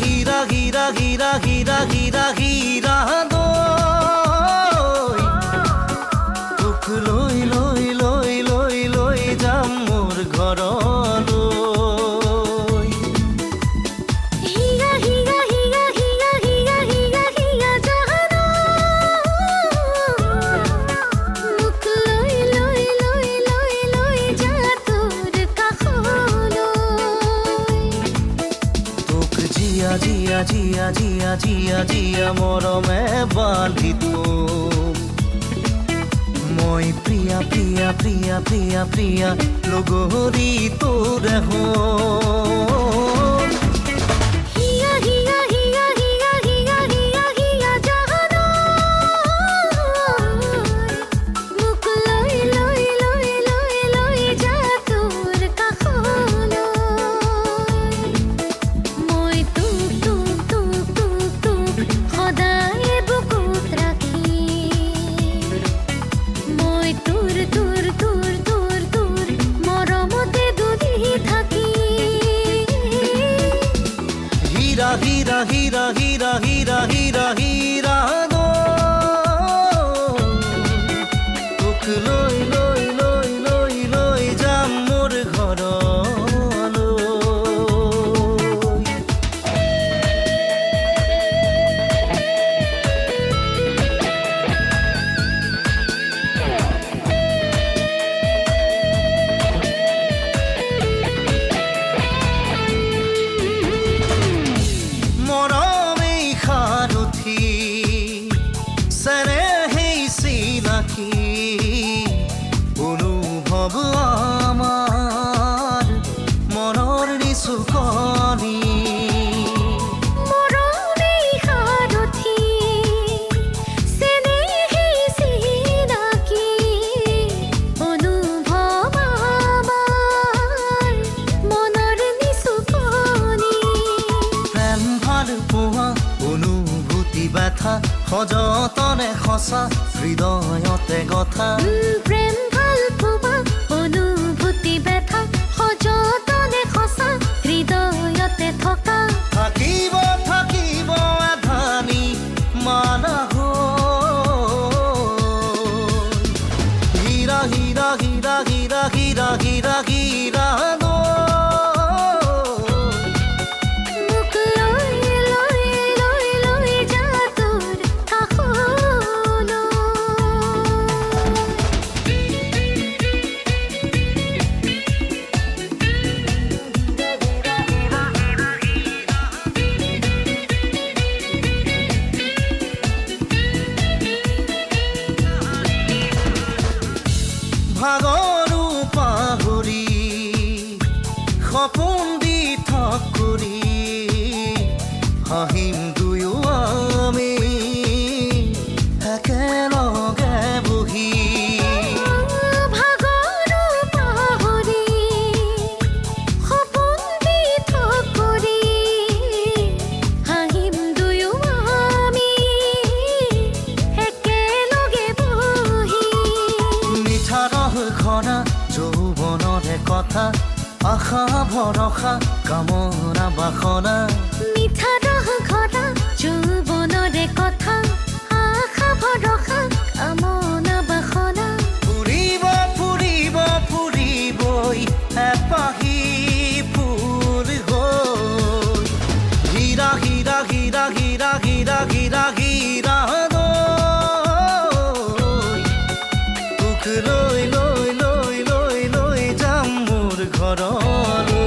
হীৰা হীৰা হীৰা হীৰা হীৰা হীৰা দৈ তোক লৈ লৈ লৈ লৈ লৈ যাম মোৰ ঘৰলৈ হিয়া হিয়া হিয়া হিয়া হিয়া হিয়া হিয়া জানো মুখ লৈ লৈ লৈ লৈ লৈ যা তোৰ কাষলৈ তোক জিয়া জিয়া জিয়া জিয়া জিয়া জিয়া মৰমে বান্ধি থম মই প্ৰিয়া প্ৰিয়া প্ৰিয়া প্ৰিয়া প্ৰিয়া লগৰী তোৰে হম হিয়া হিয়া হিয়া হিয়া হিয়া হিয়া হিয়া জানো মুখ লৈ লৈ লৈ লৈ লৈ যা তোৰ কাষলৈ মই তোক তোক তোক তোক তোক সদায় বুকুত ৰাখি মই তোৰ তোৰ তোৰ তোৰ তোৰ মৰমতে দুধি থাকি হীৰা হীৰা হীৰা হীৰা হীৰা হীৰা হীৰা দৈ তোক লৈ লৈ লৈ লৈ লৈ যাম মোৰ ঘৰলৈ মৰমেই সাৰথি চেনেহেই চিনাকি অনুভৱ আমাৰ মনৰ নিচুকনি মৰমেই সাৰথি চেনেহেই চিনাকি অনুভৱ আমাৰ মনৰ নিচুকনি প্ৰেম ভাল পোৱা অনুভূতি ব্যথা সযতনে সঁচা হৃদয়তে গথা প্ৰেম ভাল পোৱা অনুভূতি ব্যথা সযতনে সঁচা হৃদয়তে থকা থাকিব থাকিব এধানি মানা হীৰা হীৰা হীৰা হীৰা হীৰা হীৰা হীৰা মুখ লৈ লৈ লৈ লৈ যা তোৰ কাষলৈ ভাগৰো পাহৰি সপোন দি থক কৰি হাঁহিম দুয়ো আমি একেলগে বহি ভাগৰো পাহৰি সপোন দি থক কৰি হাঁহিম দুয়ো আমি একেলগে বহি মিঠা ৰহ খনা যৌৱনৰে কথা আশা ভৰসা কামনা বাসনা মিঠা ৰহ ঘৰা যৌৱনৰে কথা আশা ভৰসা কামনা বাসনা ফুৰিব ফুৰিব ফুৰিবই এপাহি ফুল হৈ হীৰা হীৰা হীৰা হীৰা হীৰা হীৰা হীৰা দৈ তোক লৈ লৈ লৈ লৈ লৈ যাম মোৰ ঘৰলৈ